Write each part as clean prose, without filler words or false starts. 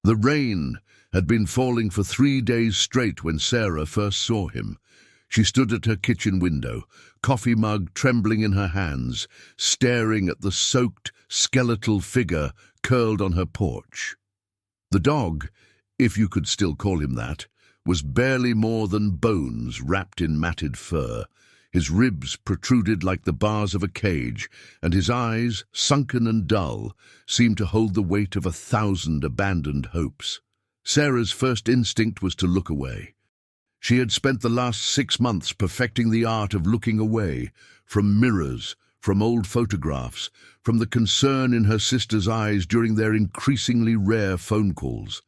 The rain had been falling for 3 days straight when Sarah first saw him. She stood at her kitchen window, coffee mug trembling in her hands, staring at the soaked, skeletal figure curled on her porch. The dog, if you could still call him that, was barely more than bones wrapped in matted fur. His ribs protruded like the bars of a cage, and his eyes, sunken and dull, seemed to hold the weight of 1,000 abandoned hopes. Sarah's first instinct was to look away. She had spent the last 6 months perfecting the art of looking away, from mirrors, from old photographs, from the concern in her sister's eyes during their increasingly rare phone calls.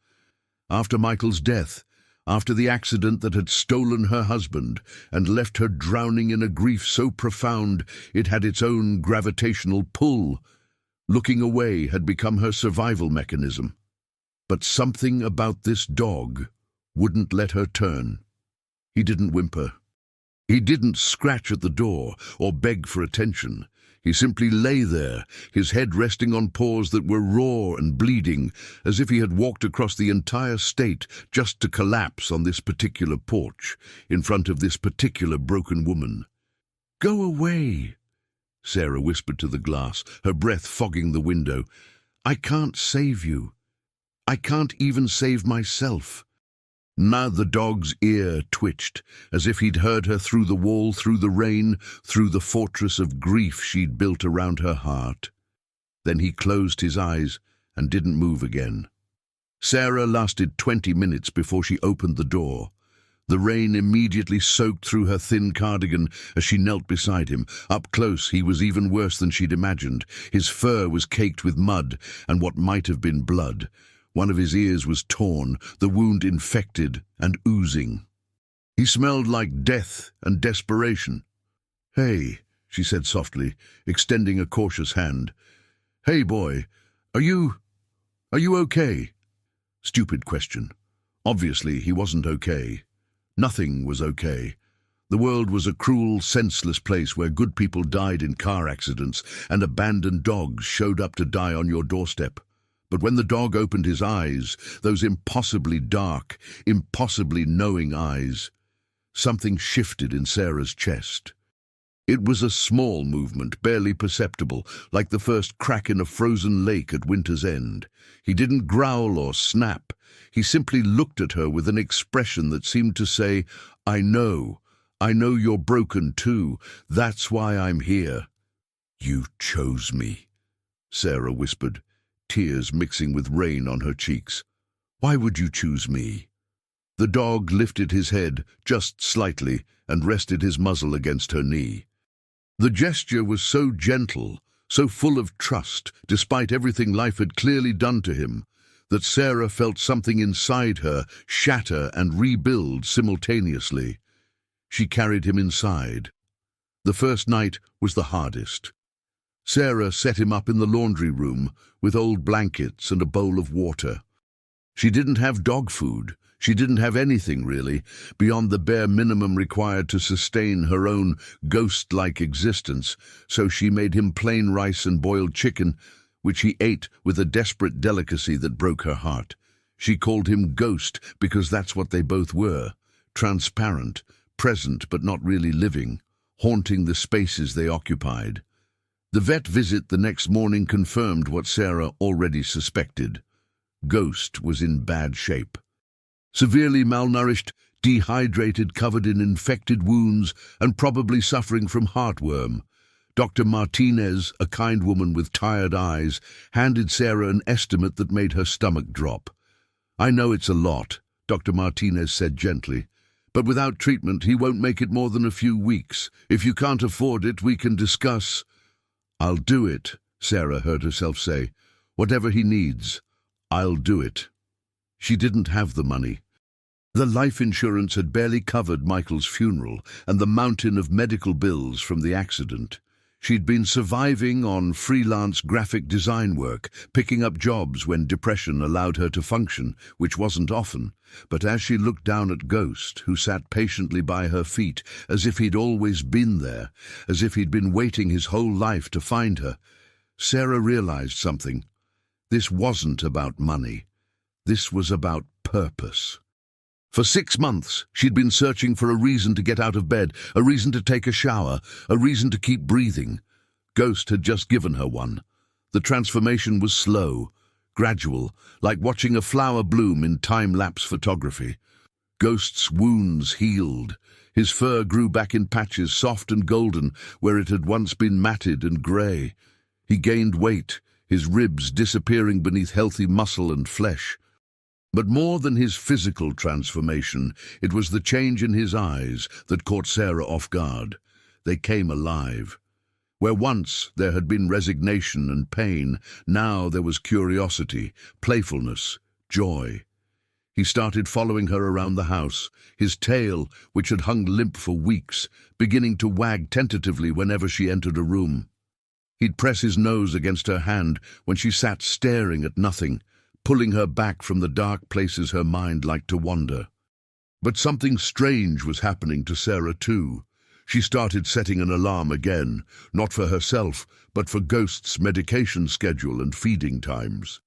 After Michael's death, after the accident that had stolen her husband and left her drowning in a grief so profound it had its own gravitational pull, looking away had become her survival mechanism. But something about this dog wouldn't let her turn. He didn't whimper. He didn't scratch at the door or beg for attention. He simply lay there, his head resting on paws that were raw and bleeding, as if he had walked across the entire state just to collapse on this particular porch, in front of this particular broken woman. "Go away," Sarah whispered to the glass, her breath fogging the window. "I can't save you. I can't even save myself." Now the dog's ear twitched, as if he'd heard her through the wall, through the rain, through the fortress of grief she'd built around her heart. Then he closed his eyes and didn't move again. Sarah lasted 20 minutes before she opened the door. The rain immediately soaked through her thin cardigan as she knelt beside him. Up close, he was even worse than she'd imagined. His fur was caked with mud and what might have been blood. One of his ears was torn, the wound infected and oozing. He smelled like death and desperation. "Hey," she said softly, extending a cautious hand. "Hey, boy, are you okay?" Stupid question. Obviously, he wasn't okay. Nothing was okay. The world was a cruel, senseless place where good people died in car accidents and abandoned dogs showed up to die on your doorstep. But when the dog opened his eyes, those impossibly dark, impossibly knowing eyes, something shifted in Sarah's chest. It was a small movement, barely perceptible, like the first crack in a frozen lake at winter's end. He didn't growl or snap. He simply looked at her with an expression that seemed to say, I know you're broken too. That's why I'm here." "You chose me," Sarah whispered, tears mixing with rain on her cheeks. "Why would you choose me?" The dog lifted his head just slightly and rested his muzzle against her knee. The gesture was so gentle, so full of trust, despite everything life had clearly done to him, that Sarah felt something inside her shatter and rebuild simultaneously. She carried him inside. The first night was the hardest. Sarah set him up in the laundry room with old blankets and a bowl of water. She didn't have dog food. She didn't have anything, really, beyond the bare minimum required to sustain her own ghost-like existence, so she made him plain rice and boiled chicken, which he ate with a desperate delicacy that broke her heart. She called him Ghost because that's what they both were, transparent, present but not really living, haunting the spaces they occupied. The vet visit the next morning confirmed what Sarah already suspected. Ghost was in bad shape. Severely malnourished, dehydrated, covered in infected wounds, and probably suffering from heartworm. Dr. Martinez, a kind woman with tired eyes, handed Sarah an estimate that made her stomach drop. "I know it's a lot," Dr. Martinez said gently, "but without treatment he won't make it more than a few weeks. If you can't afford it, we can discuss." "I'll do it," Sarah heard herself say. "Whatever he needs, I'll do it." She didn't have the money. The life insurance had barely covered Michael's funeral and the mountain of medical bills from the accident. She'd been surviving on freelance graphic design work, picking up jobs when depression allowed her to function, which wasn't often. But as she looked down at Ghost, who sat patiently by her feet, as if he'd always been there, as if he'd been waiting his whole life to find her, Sarah realized something. This wasn't about money. This was about purpose. For 6 months, she'd been searching for a reason to get out of bed, a reason to take a shower, a reason to keep breathing. Ghost had just given her one. The transformation was slow, gradual, like watching a flower bloom in time-lapse photography. Ghost's wounds healed. His fur grew back in patches, soft and golden, where it had once been matted and grey. He gained weight, his ribs disappearing beneath healthy muscle and flesh. But more than his physical transformation, it was the change in his eyes that caught Sarah off guard. They came alive. Where once there had been resignation and pain, now there was curiosity, playfulness, joy. He started following her around the house, his tail, which had hung limp for weeks, beginning to wag tentatively whenever she entered a room. He'd press his nose against her hand when she sat staring at nothing, pulling her back from the dark places her mind liked to wander. But something strange was happening to Sarah too. She started setting an alarm again, not for herself, but for Ghost's medication schedule and feeding times.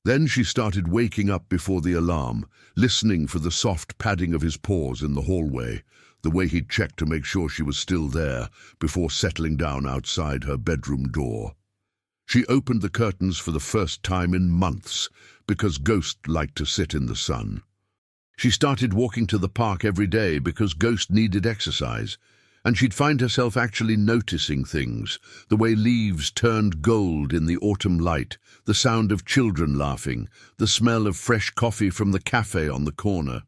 Then she started waking up before the alarm, listening for the soft padding of his paws in the hallway, the way he'd check to make sure she was still there before settling down outside her bedroom door. She opened the curtains for the first time in months, because Ghost liked to sit in the sun. She started walking to the park every day because Ghost needed exercise, and she'd find herself actually noticing things, the way leaves turned gold in the autumn light, the sound of children laughing, the smell of fresh coffee from the cafe on the corner.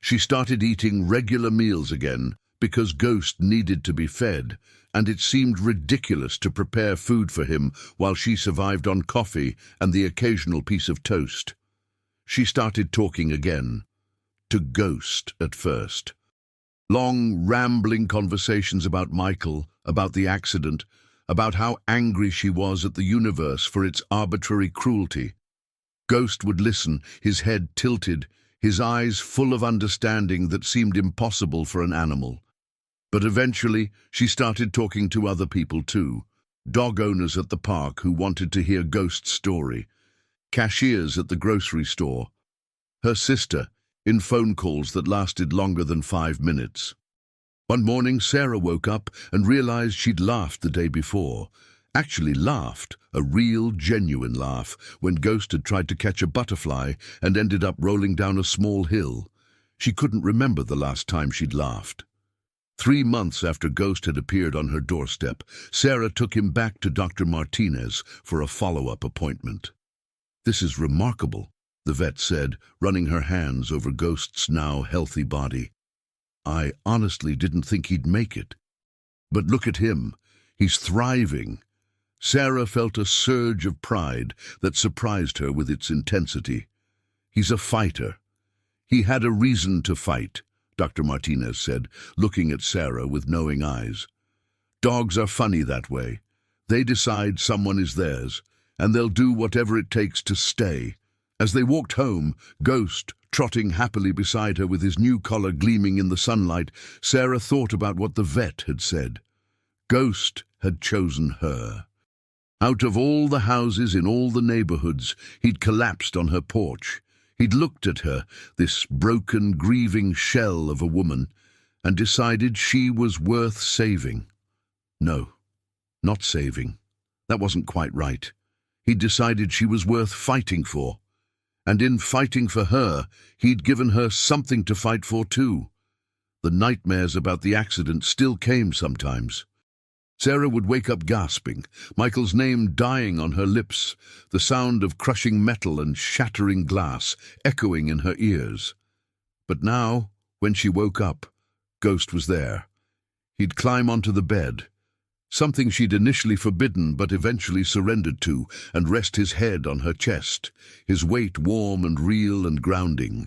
She started eating regular meals again because Ghost needed to be fed, and it seemed ridiculous to prepare food for him while she survived on coffee and the occasional piece of toast. She started talking again. To Ghost at first. Long, rambling conversations about Michael, about the accident, about how angry she was at the universe for its arbitrary cruelty. Ghost would listen, his head tilted, his eyes full of understanding that seemed impossible for an animal. But eventually, she started talking to other people too. Dog owners at the park who wanted to hear Ghost's story. Cashiers at the grocery store. Her sister, in phone calls that lasted longer than 5 minutes. One morning, Sarah woke up and realized she'd laughed the day before. Actually laughed, a real, genuine laugh, when Ghost had tried to catch a butterfly and ended up rolling down a small hill. She couldn't remember the last time she'd laughed. 3 months after Ghost had appeared on her doorstep, Sarah took him back to Dr. Martinez for a follow-up appointment. "This is remarkable," the vet said, running her hands over Ghost's now healthy body. "I honestly didn't think he'd make it. But look at him. He's thriving." Sarah felt a surge of pride that surprised her with its intensity. "He's a fighter. He had a reason to fight," Dr. Martinez said, looking at Sarah with knowing eyes. "Dogs are funny that way. They decide someone is theirs, and they'll do whatever it takes to stay." As they walked home, Ghost trotting happily beside her with his new collar gleaming in the sunlight, Sarah thought about what the vet had said. Ghost had chosen her. Out of all the houses in all the neighborhoods, he'd collapsed on her porch. He'd looked at her, this broken, grieving shell of a woman, and decided she was worth saving. No, not saving. That wasn't quite right. He'd decided she was worth fighting for. And in fighting for her, he'd given her something to fight for too. The nightmares about the accident still came sometimes. Sarah would wake up gasping, Michael's name dying on her lips, the sound of crushing metal and shattering glass echoing in her ears. But now, when she woke up, Ghost was there. He'd climb onto the bed, something she'd initially forbidden but eventually surrendered to, and rest his head on her chest, his weight warm and real and grounding.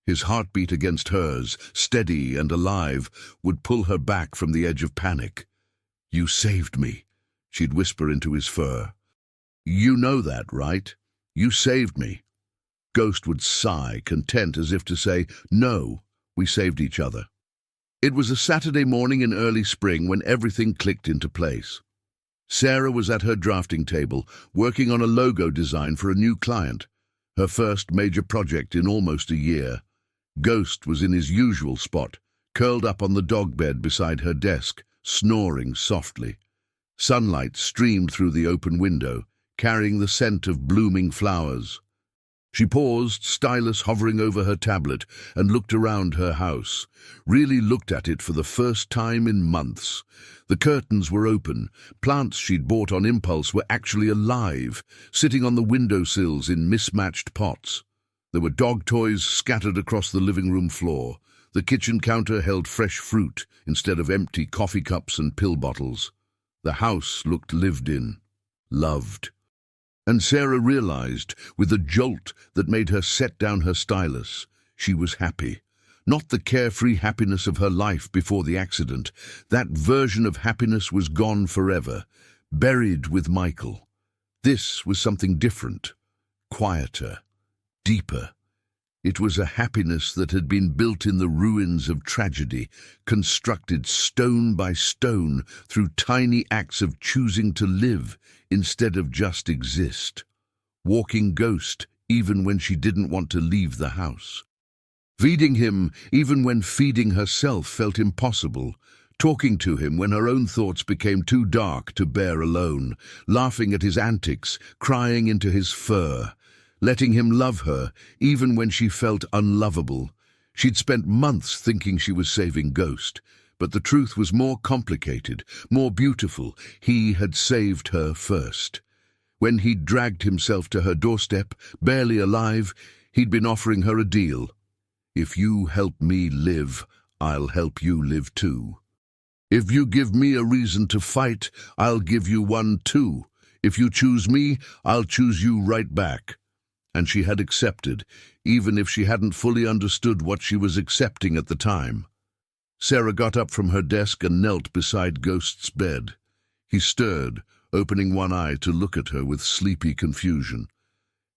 His heartbeat against hers, steady and alive, would pull her back from the edge of panic. "You saved me," she'd whisper into his fur. "You know that, right? You saved me." Ghost would sigh, content as if to say, "No, we saved each other." It was a Saturday morning in early spring when everything clicked into place. Sarah was at her drafting table, working on a logo design for a new client. Her first major project in almost a year. Ghost was in his usual spot, curled up on the dog bed beside her desk, snoring softly. Sunlight streamed through the open window, carrying the scent of blooming flowers. She paused, stylus hovering over her tablet, and looked around her house. Really looked at it for the first time in months. The curtains were open. Plants she'd bought on impulse were actually alive, sitting on the windowsills in mismatched pots. There were dog toys scattered across the living room floor. The kitchen counter held fresh fruit instead of empty coffee cups and pill bottles. The house looked lived in, loved. And Sarah realized, with a jolt that made her set down her stylus, she was happy. Not the carefree happiness of her life before the accident. That version of happiness was gone forever, buried with Michael. This was something different, quieter, deeper. It was a happiness that had been built in the ruins of tragedy, constructed stone by stone through tiny acts of choosing to live instead of just exist. Walking ghost even when she didn't want to leave the house. Feeding him even when feeding herself felt impossible. Talking to him when her own thoughts became too dark to bear alone. Laughing at his antics, crying into his fur. Letting him love her, even when she felt unlovable. She'd spent months thinking she was saving Ghost, but the truth was more complicated, more beautiful. He had saved her first. When he'd dragged himself to her doorstep, barely alive, he'd been offering her a deal. If you help me live, I'll help you live too. If you give me a reason to fight, I'll give you one too. If you choose me, I'll choose you right back. And she had accepted, even if she hadn't fully understood what she was accepting at the time. Sarah got up from her desk and knelt beside Ghost's bed. He stirred, opening one eye to look at her with sleepy confusion.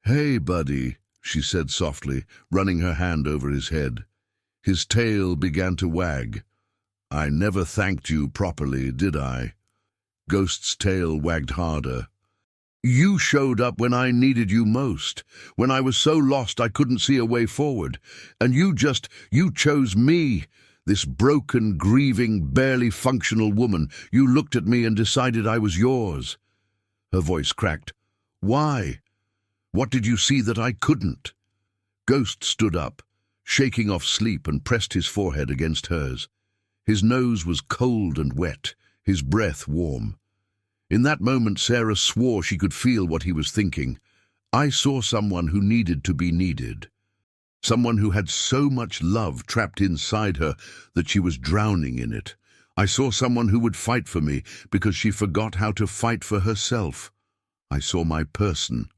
"Hey, buddy," she said softly, running her hand over his head. His tail began to wag. "I never thanked you properly, did I?" Ghost's tail wagged harder. "You showed up when I needed you most, when I was so lost I couldn't see a way forward. And you chose me, this broken, grieving, barely functional woman. You looked at me and decided I was yours." Her voice cracked. "Why? What did you see that I couldn't?" Ghost stood up, shaking off sleep, and pressed his forehead against hers. His nose was cold and wet, his breath warm. In that moment, Sarah swore she could feel what he was thinking. I saw someone who needed to be needed. Someone who had so much love trapped inside her that she was drowning in it. I saw someone who would fight for me because she forgot how to fight for herself. I saw my person.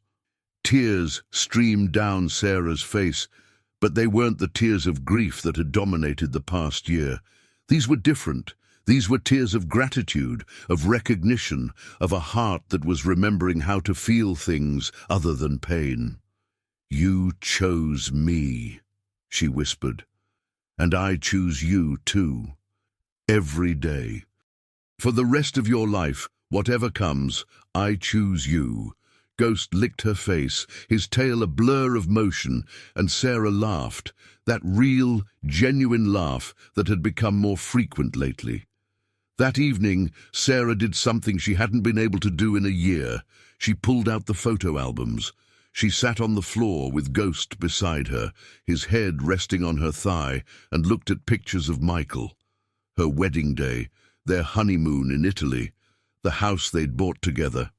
Tears streamed down Sarah's face, but they weren't the tears of grief that had dominated the past year. These were different. These were tears of gratitude, of recognition, of a heart that was remembering how to feel things other than pain. "You chose me," she whispered, "and I choose you too. Every day. For the rest of your life, whatever comes, I choose you." Ghost licked her face, his tail a blur of motion, and Sarah laughed, that real, genuine laugh that had become more frequent lately. That evening, Sarah did something she hadn't been able to do in a year. She pulled out the photo albums. She sat on the floor with Ghost beside her, his head resting on her thigh, and looked at pictures of Michael. Her wedding day, their honeymoon in Italy, the house they'd bought together.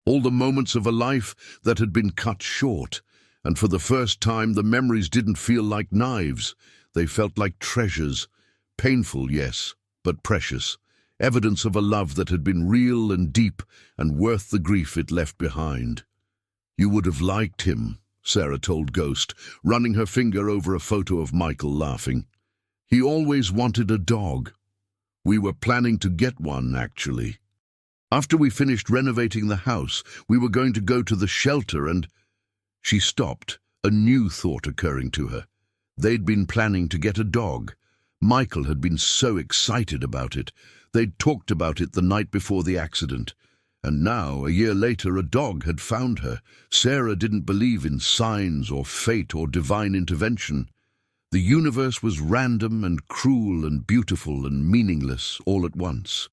All the moments of a life that had been cut short, and for the first time the memories didn't feel like knives. They felt like treasures. Painful, yes, but precious. Evidence of a love that had been real and deep and worth the grief it left behind. "You would have liked him," Sarah told Ghost, running her finger over a photo of Michael laughing. "He always wanted a dog. We were planning to get one, actually. After we finished renovating the house, we were going to go to the shelter and—" She stopped, a new thought occurring to her. They'd been planning to get a dog. Michael had been so excited about it. They'd talked about it the night before the accident. And now, a year later, a dog had found her. Sarah didn't believe in signs or fate or divine intervention. The universe was random and cruel and beautiful and meaningless all at once.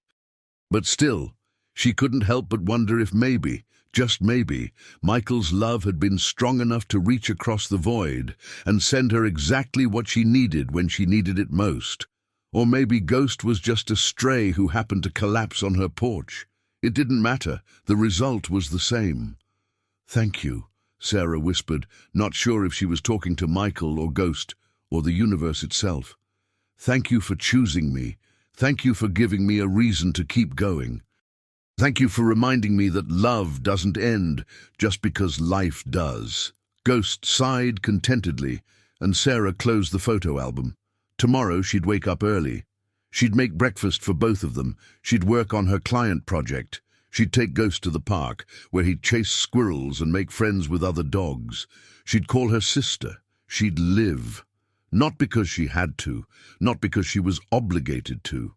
But still, she couldn't help but wonder if maybe, just maybe, Michael's love had been strong enough to reach across the void and send her exactly what she needed when she needed it most. Or maybe Ghost was just a stray who happened to collapse on her porch. It didn't matter. The result was the same. "Thank you," Sarah whispered, not sure if she was talking to Michael or Ghost or the universe itself. "Thank you for choosing me. Thank you for giving me a reason to keep going. Thank you for reminding me that love doesn't end just because life does." Ghost sighed contentedly, and Sarah closed the photo album. Tomorrow she'd wake up early. She'd make breakfast for both of them. She'd work on her client project. She'd take Ghost to the park, where he'd chase squirrels and make friends with other dogs. She'd call her sister. She'd live. Not because she had to, not because she was obligated to,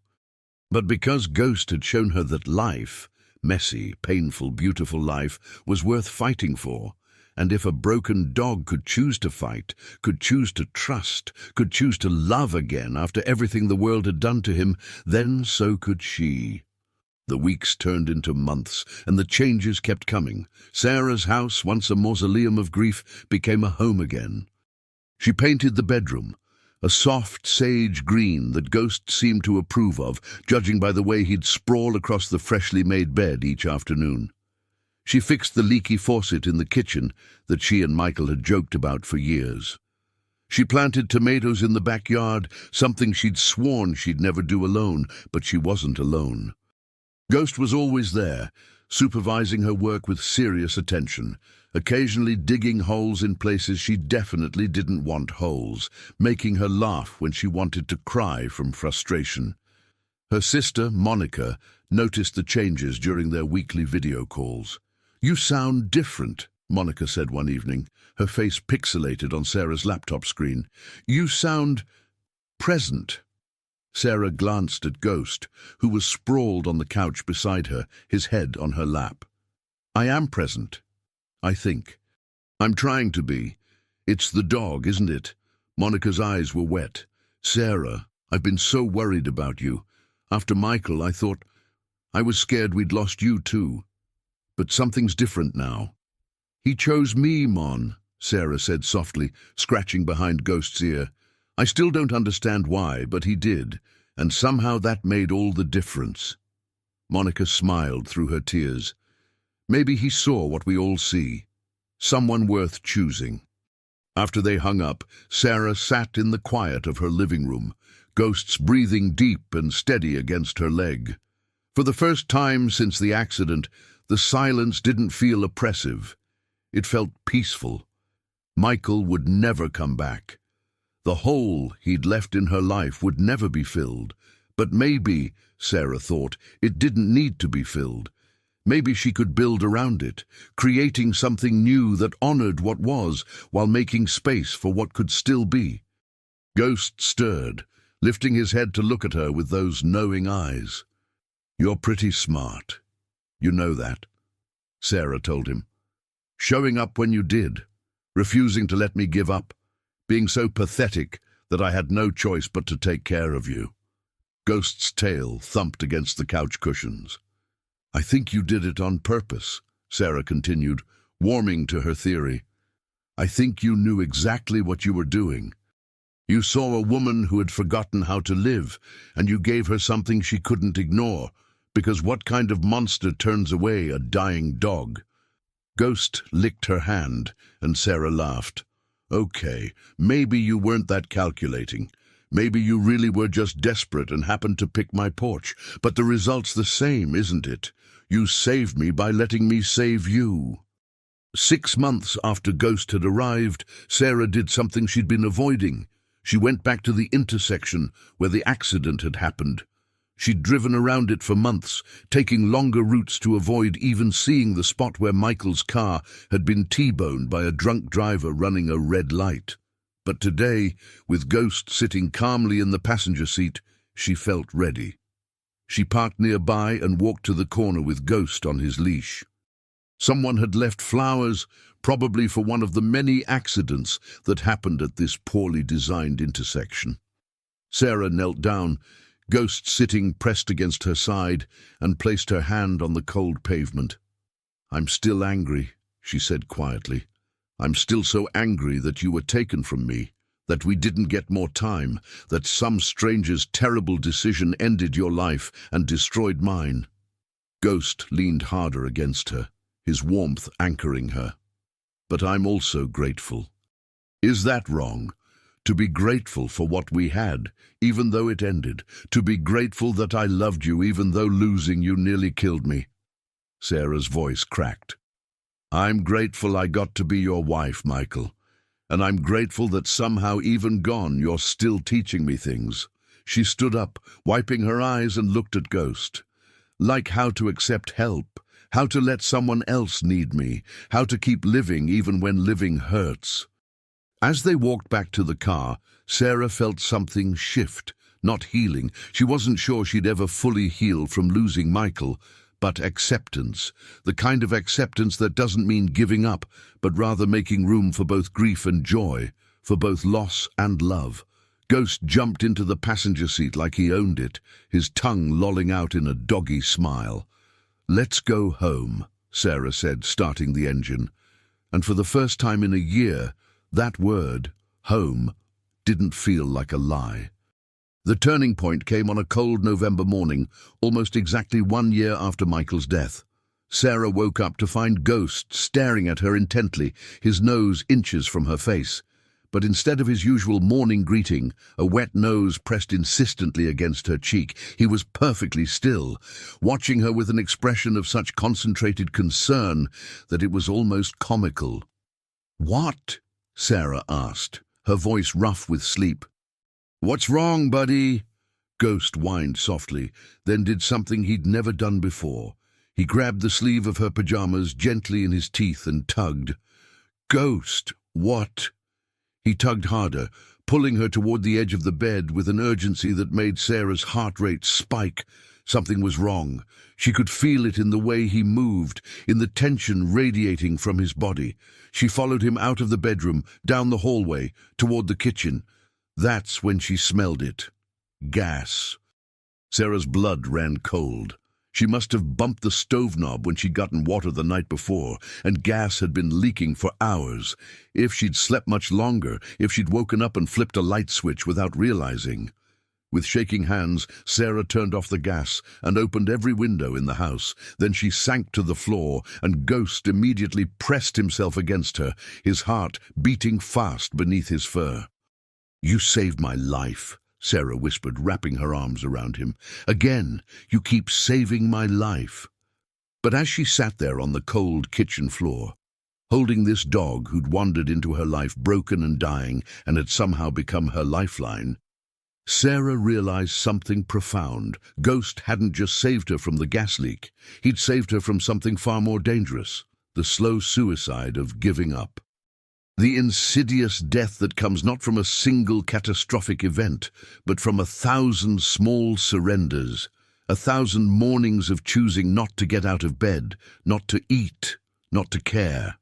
but because Ghost had shown her that life, messy, painful, beautiful life, was worth fighting for. And if a broken dog could choose to fight, could choose to trust, could choose to love again after everything the world had done to him, then so could she. The weeks turned into months, and the changes kept coming. Sarah's house, once a mausoleum of grief, became a home again. She painted the bedroom, a soft sage green that Ghost seemed to approve of, judging by the way he'd sprawl across the freshly made bed each afternoon. She fixed the leaky faucet in the kitchen that she and Michael had joked about for years. She planted tomatoes in the backyard, something she'd sworn she'd never do alone, but she wasn't alone. Ghost was always there, supervising her work with serious attention, occasionally digging holes in places she definitely didn't want holes, making her laugh when she wanted to cry from frustration. Her sister, Monica, noticed the changes during their weekly video calls. "You sound different," Monica said one evening, her face pixelated on Sarah's laptop screen. "You sound present." Sarah glanced at Ghost, who was sprawled on the couch beside her, his head on her lap. "I am present, I think. I'm trying to be. It's the dog, isn't it?" Monica's eyes were wet. "Sarah, I've been so worried about you. After Michael, I was scared we'd lost you too. But something's different now." "He chose me, Mon," Sarah said softly, scratching behind Ghost's ear. "I still don't understand why, but he did, and somehow that made all the difference." Monica smiled through her tears. "Maybe he saw what we all see. Someone worth choosing." After they hung up, Sarah sat in the quiet of her living room, Ghost's breathing deep and steady against her leg. For the first time since the accident, the silence didn't feel oppressive. It felt peaceful. Michael would never come back. The hole he'd left in her life would never be filled. But maybe, Sarah thought, it didn't need to be filled. Maybe she could build around it, creating something new that honored what was while making space for what could still be. Ghost stirred, lifting his head to look at her with those knowing eyes. "You're pretty smart. You know that," Sarah told him. "Showing up when you did, refusing to let me give up, being so pathetic that I had no choice but to take care of you." Ghost's tail thumped against the couch cushions. "I think you did it on purpose," Sarah continued, warming to her theory. "I think you knew exactly what you were doing. You saw a woman who had forgotten how to live, and you gave her something she couldn't ignore, because what kind of monster turns away a dying dog?" Ghost licked her hand, and Sarah laughed. "Okay, maybe you weren't that calculating. Maybe you really were just desperate and happened to pick my porch. But the result's the same, isn't it? You saved me by letting me save you." 6 months after Ghost had arrived, Sarah did something she'd been avoiding. She went back to the intersection where the accident had happened. She'd driven around it for months, taking longer routes to avoid even seeing the spot where Michael's car had been T-boned by a drunk driver running a red light. But today, with Ghost sitting calmly in the passenger seat, she felt ready. She parked nearby and walked to the corner with Ghost on his leash. Someone had left flowers, probably for one of the many accidents that happened at this poorly designed intersection. Sarah knelt down, Ghost sitting pressed against her side, and placed her hand on the cold pavement. "I'm still angry," she said quietly. "I'm still so angry that you were taken from me, that we didn't get more time, that some stranger's terrible decision ended your life and destroyed mine." Ghost leaned harder against her, his warmth anchoring her. "But I'm also grateful." "Is that wrong? To be grateful for what we had, even though it ended. To be grateful that I loved you, even though losing you nearly killed me." Sarah's voice cracked. "I'm grateful I got to be your wife, Michael. And I'm grateful that somehow, even gone, you're still teaching me things." She stood up, wiping her eyes, and looked at Ghost. "Like how to accept help, how to let someone else need me, how to keep living even when living hurts." As they walked back to the car, Sarah felt something shift, not healing. She wasn't sure she'd ever fully healed from losing Michael, but acceptance, the kind of acceptance that doesn't mean giving up, but rather making room for both grief and joy, for both loss and love. Ghost jumped into the passenger seat like he owned it, his tongue lolling out in a doggy smile. "Let's go home," Sarah said, starting the engine. And for the first time in a year, that word, home, didn't feel like a lie. The turning point came on a cold November morning, almost exactly 1 year after Michael's death. Sarah woke up to find Ghost staring at her intently, his nose inches from her face. But instead of his usual morning greeting, a wet nose pressed insistently against her cheek, he was perfectly still, watching her with an expression of such concentrated concern that it was almost comical. "What?" Sarah asked, her voice rough with sleep. "What's wrong, buddy?" Ghost whined softly, then did something he'd never done before. He grabbed the sleeve of her pajamas gently in his teeth and tugged. "Ghost, what?" He tugged harder, pulling her toward the edge of the bed with an urgency that made Sarah's heart rate spike. Something was wrong. She could feel it in the way he moved, in the tension radiating from his body. She followed him out of the bedroom, down the hallway, toward the kitchen. That's when she smelled it. Gas. Sarah's blood ran cold. She must have bumped the stove knob when she'd gotten water the night before, and gas had been leaking for hours. If she'd slept much longer, if she'd woken up and flipped a light switch without realizing. With shaking hands, Sarah turned off the gas and opened every window in the house. Then she sank to the floor, and Ghost immediately pressed himself against her, his heart beating fast beneath his fur. "You saved my life," Sarah whispered, wrapping her arms around him. "Again, you keep saving my life." But as she sat there on the cold kitchen floor, holding this dog who'd wandered into her life broken and dying and had somehow become her lifeline, Sarah realized something profound. Ghost hadn't just saved her from the gas leak. He'd saved her from something far more dangerous, the slow suicide of giving up. The insidious death that comes not from a single catastrophic event, but from 1,000 small surrenders, 1,000 mornings of choosing not to get out of bed, not to eat, not to care.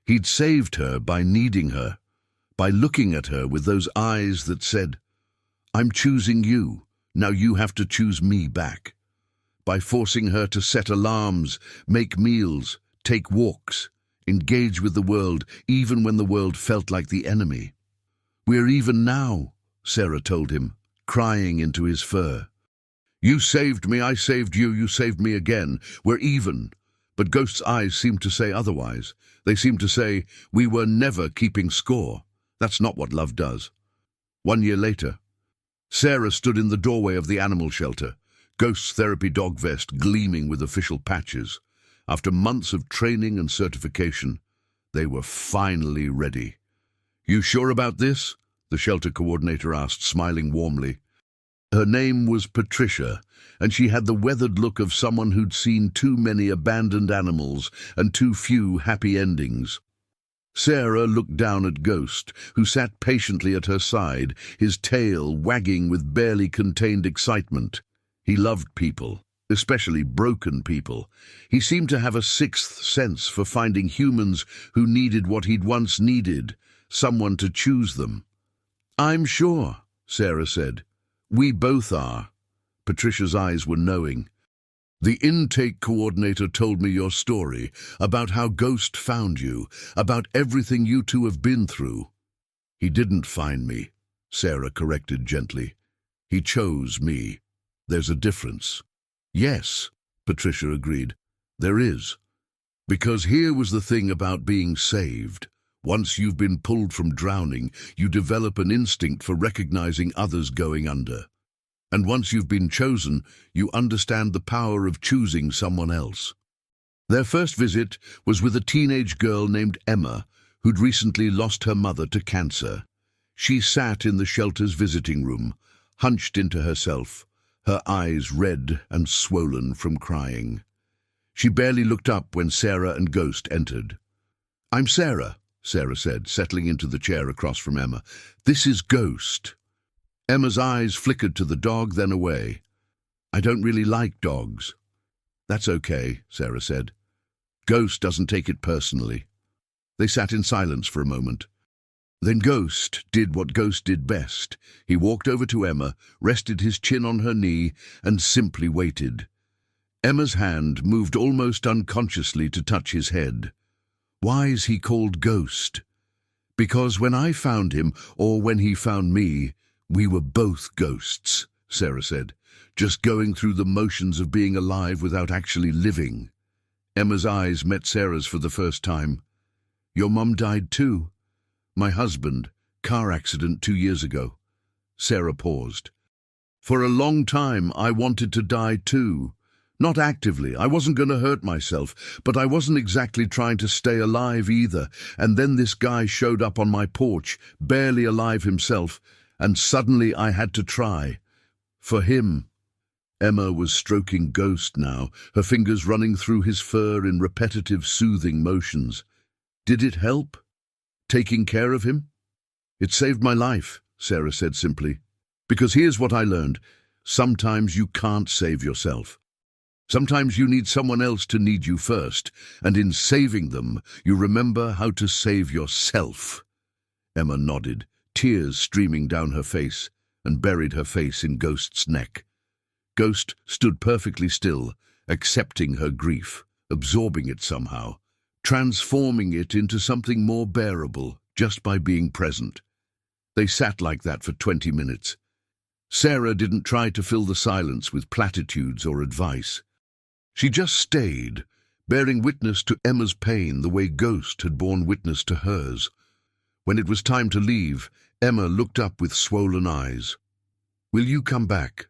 He'd saved her by needing her, by looking at her with those eyes that said, "I'm choosing you, now you have to choose me back." By forcing her to set alarms, make meals, take walks, engage with the world, even when the world felt like the enemy. "We're even now," Sarah told him, crying into his fur. "You saved me, I saved you, you saved me again. We're even." But Ghost's eyes seemed to say otherwise. They seemed to say, "We were never keeping score. That's not what love does." 1 year later, Sarah stood in the doorway of the animal shelter, Ghost's therapy dog vest gleaming with official patches. After months of training and certification, they were finally ready. "You sure about this?" the shelter coordinator asked, smiling warmly. Her name was Patricia, and she had the weathered look of someone who'd seen too many abandoned animals and too few happy endings. Sarah looked down at Ghost, who sat patiently at her side, his tail wagging with barely contained excitement. He loved people, especially broken people. He seemed to have a sixth sense for finding humans who needed what he'd once needed, someone to choose them. "I'm sure," Sarah said. "We both are." Patricia's eyes were knowing. "The intake coordinator told me your story, about how Ghost found you, about everything you two have been through." "He didn't find me," Sarah corrected gently. "He chose me. There's a difference." "Yes," Patricia agreed. "There is. Because here was the thing about being saved. Once you've been pulled from drowning, you develop an instinct for recognizing others going under. And once you've been chosen, you understand the power of choosing someone else." Their first visit was with a teenage girl named Emma, who'd recently lost her mother to cancer. She sat in the shelter's visiting room, hunched into herself, her eyes red and swollen from crying. She barely looked up when Sarah and Ghost entered. "I'm Sarah," Sarah said, settling into the chair across from Emma. "This is Ghost." Emma's eyes flickered to the dog, then away. "I don't really like dogs." "That's okay," Sarah said. "Ghost doesn't take it personally." They sat in silence for a moment. Then Ghost did what Ghost did best. He walked over to Emma, rested his chin on her knee, and simply waited. Emma's hand moved almost unconsciously to touch his head. "Why is he called Ghost?" "Because when I found him, or when he found me, we were both ghosts," Sarah said, "just going through the motions of being alive without actually living." Emma's eyes met Sarah's for the first time. "Your mum died too?" "My husband, car accident 2 years ago." Sarah paused. "For a long time I wanted to die too. Not actively, I wasn't going to hurt myself, but I wasn't exactly trying to stay alive either. And then this guy showed up on my porch, barely alive himself, and suddenly I had to try. For him." Emma was stroking Ghost now, her fingers running through his fur in repetitive, soothing motions. "Did it help? Taking care of him?" "It saved my life," Sarah said simply. "Because here's what I learned. Sometimes you can't save yourself. Sometimes you need someone else to need you first, and in saving them, you remember how to save yourself." Emma nodded, tears streaming down her face, and buried her face in Ghost's neck. Ghost stood perfectly still, accepting her grief, absorbing it somehow, transforming it into something more bearable just by being present. They sat like that for 20 minutes. Sarah didn't try to fill the silence with platitudes or advice. She just stayed, bearing witness to Emma's pain the way Ghost had borne witness to hers. When it was time to leave, Emma looked up with swollen eyes. "Will you come back?"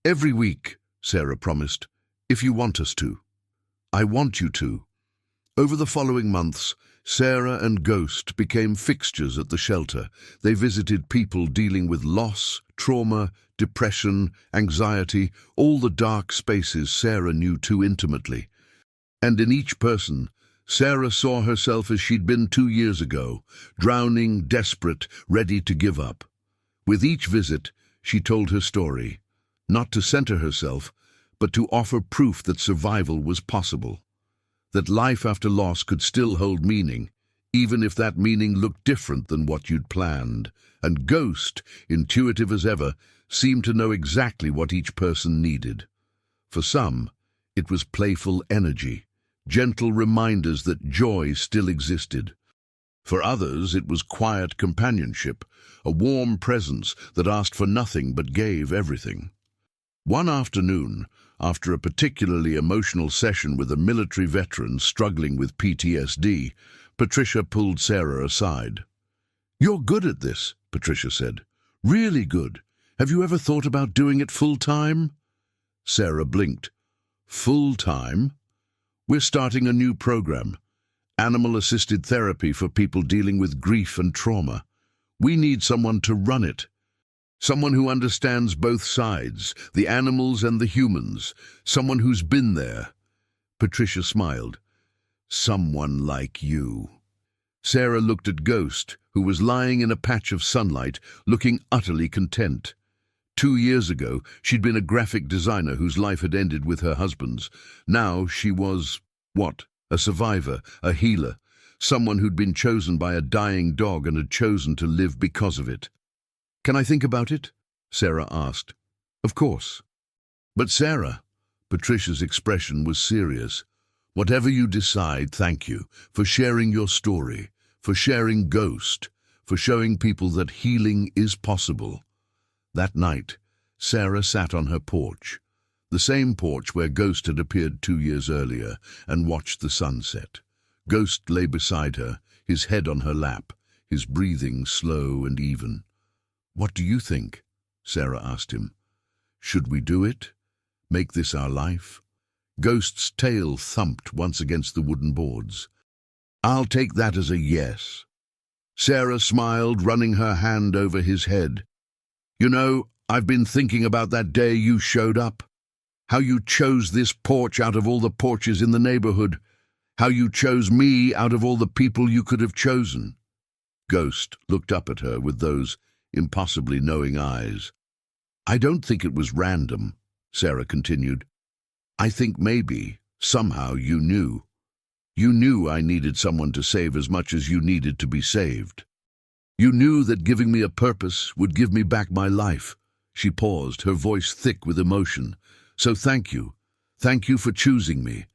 "Every week," Sarah promised, "if you want us to." "I want you to." Over the following months, Sarah and Ghost became fixtures at the shelter. They visited people dealing with loss, trauma, depression, anxiety, all the dark spaces Sarah knew too intimately. And in each person, Sarah saw herself as she'd been 2 years ago, drowning, desperate, ready to give up. With each visit, she told her story, not to center herself, but to offer proof that survival was possible, that life after loss could still hold meaning, even if that meaning looked different than what you'd planned. And Ghost, intuitive as ever, seemed to know exactly what each person needed. For some, it was playful energy, gentle reminders that joy still existed. For others, it was quiet companionship, a warm presence that asked for nothing but gave everything. One afternoon, after a particularly emotional session with a military veteran struggling with PTSD, Patricia pulled Sarah aside. "You're good at this," Patricia said. "Really good. Have you ever thought about doing it full-time?" Sarah blinked. "Full-time? We're starting a new program. Animal-assisted therapy for people dealing with grief and trauma. We need someone to run it. Someone who understands both sides, the animals and the humans. Someone who's been there." Patricia smiled. "Someone like you." Sarah looked at Ghost, who was lying in a patch of sunlight, looking utterly content. 2 years ago, she'd been a graphic designer whose life had ended with her husband's. Now she was, what? A survivor, a healer, someone who'd been chosen by a dying dog and had chosen to live because of it. "Can I think about it?" Sarah asked. "Of course." "But Sarah," Patricia's expression was serious, "whatever you decide, thank you for sharing your story, for sharing Ghost, for showing people that healing is possible." That night, Sarah sat on her porch, the same porch where Ghost had appeared 2 years earlier, and watched the sunset. Ghost lay beside her, his head on her lap, his breathing slow and even. "What do you think?" Sarah asked him. "Should we do it? Make this our life?" Ghost's tail thumped once against the wooden boards. "I'll take that as a yes." Sarah smiled, running her hand over his head. "You know, I've been thinking about that day you showed up. How you chose this porch out of all the porches in the neighborhood. How you chose me out of all the people you could have chosen." Ghost looked up at her with those impossibly knowing eyes. "I don't think it was random," Sarah continued. "I think maybe, somehow, you knew. You knew I needed someone to save as much as you needed to be saved. You knew that giving me a purpose would give me back my life." She paused, her voice thick with emotion. "So thank you. Thank you for choosing me.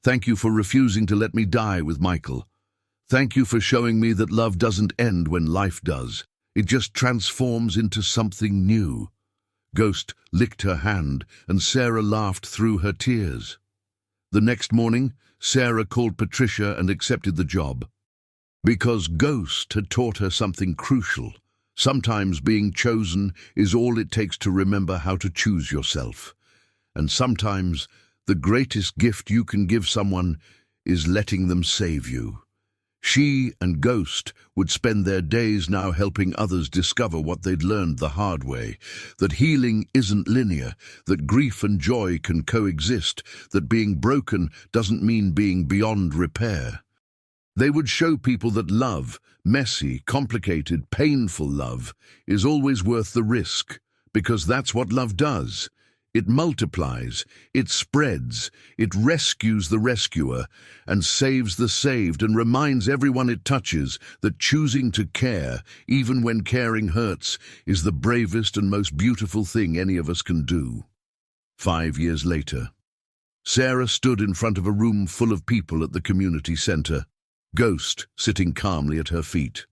Thank you for refusing to let me die with Michael. Thank you for showing me that love doesn't end when life does. It just transforms into something new." Ghost licked her hand, and Sarah laughed through her tears. The next morning, Sarah called Patricia and accepted the job. Because Ghost had taught her something crucial. Sometimes being chosen is all it takes to remember how to choose yourself. And sometimes the greatest gift you can give someone is letting them save you. She and Ghost would spend their days now helping others discover what they'd learned the hard way, that healing isn't linear, that grief and joy can coexist, that being broken doesn't mean being beyond repair. They would show people that love, messy, complicated, painful love, is always worth the risk, because that's what love does. It multiplies, it spreads, it rescues the rescuer, and saves the saved, and reminds everyone it touches that choosing to care, even when caring hurts, is the bravest and most beautiful thing any of us can do. 5 years later, Sarah stood in front of a room full of people at the community center, Ghost sitting calmly at her feet.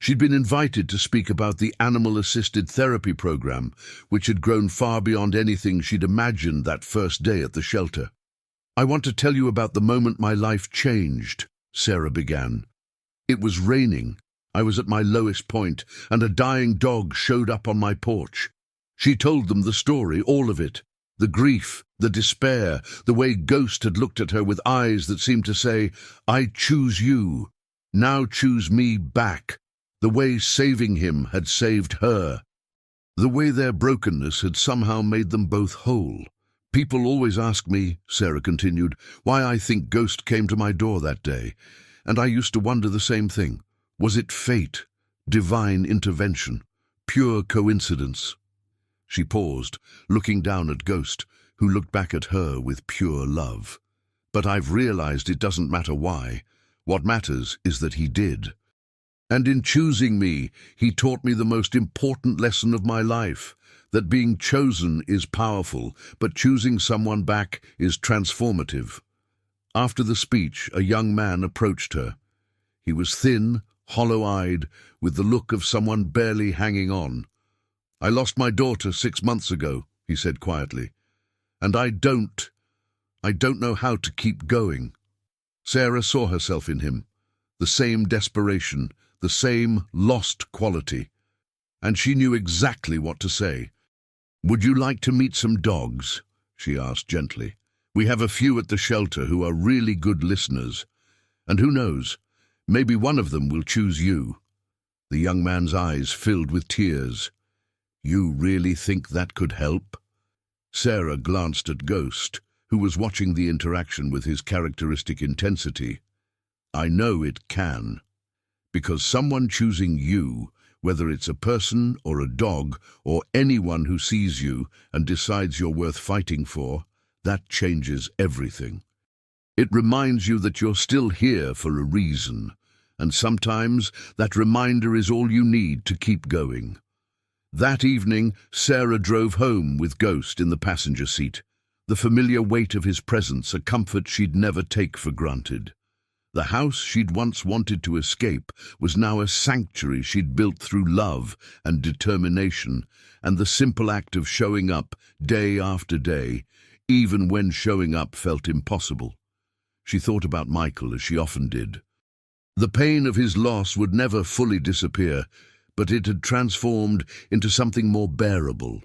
She'd been invited to speak about the animal-assisted therapy program, which had grown far beyond anything she'd imagined that first day at the shelter. "I want to tell you about the moment my life changed," Sarah began. "It was raining. I was at my lowest point, and a dying dog showed up on my porch." She told them the story, all of it. The grief, the despair, the way Ghost had looked at her with eyes that seemed to say, "I choose you. Now choose me back." The way saving him had saved her. The way their brokenness had somehow made them both whole. "People always ask me," Sarah continued, "why I think Ghost came to my door that day. And I used to wonder the same thing. Was it fate? Divine intervention? Pure coincidence?" She paused, looking down at Ghost, who looked back at her with pure love. "But I've realized it doesn't matter why. What matters is that he did. And in choosing me, he taught me the most important lesson of my life, that being chosen is powerful, but choosing someone back is transformative." After the speech, a young man approached her. He was thin, hollow-eyed, with the look of someone barely hanging on. "I lost my daughter 6 months ago," he said quietly. "And I don't know how to keep going." Sarah saw herself in him, the same desperation, the same lost quality, and she knew exactly what to say. "Would you like to meet some dogs?" she asked gently. "We have a few at the shelter who are really good listeners, and who knows, maybe one of them will choose you." The young man's eyes filled with tears. "You really think that could help?" Sarah glanced at Ghost, who was watching the interaction with his characteristic intensity. "I know it can. Because someone choosing you whether it's a person or a dog or anyone who sees you and decides you're worth fighting for, that changes everything. It reminds you that you're still here for a reason, and sometimes that reminder is all you need to keep going. That evening, Sarah drove home with Ghost in the passenger seat, the familiar weight of his presence a comfort she'd never take for granted. The house she'd once wanted to escape was now a sanctuary she'd built through love and determination and the simple act of showing up day after day, even when showing up felt impossible. She thought about Michael as she often did. The pain of his loss would never fully disappear, but it had transformed into something more bearable,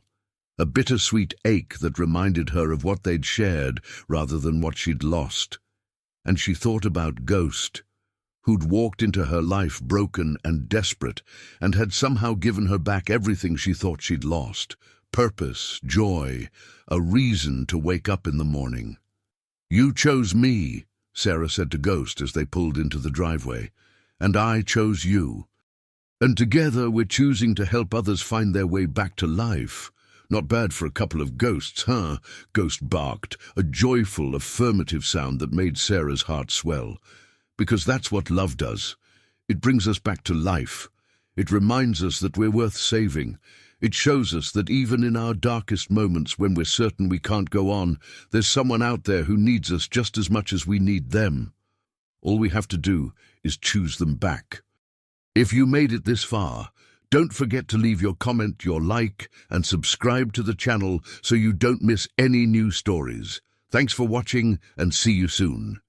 a bittersweet ache that reminded her of what they'd shared rather than what she'd lost. And she thought about Ghost, who'd walked into her life broken and desperate and had somehow given her back everything she thought she'd lost: purpose, joy, a reason to wake up in the morning. "You chose me," Sarah said to Ghost as they pulled into the driveway, "and I chose you. And together we're choosing to help others find their way back to life. Not bad for a couple of ghosts, huh?" Ghost barked, a joyful, affirmative sound that made Sarah's heart swell. Because that's what love does. It brings us back to life. It reminds us that we're worth saving. It shows us that even in our darkest moments when we're certain we can't go on, there's someone out there who needs us just as much as we need them. All we have to do is choose them back. If you made it this far, don't forget to leave your comment, your like, and subscribe to the channel so you don't miss any new stories. Thanks for watching, and see you soon.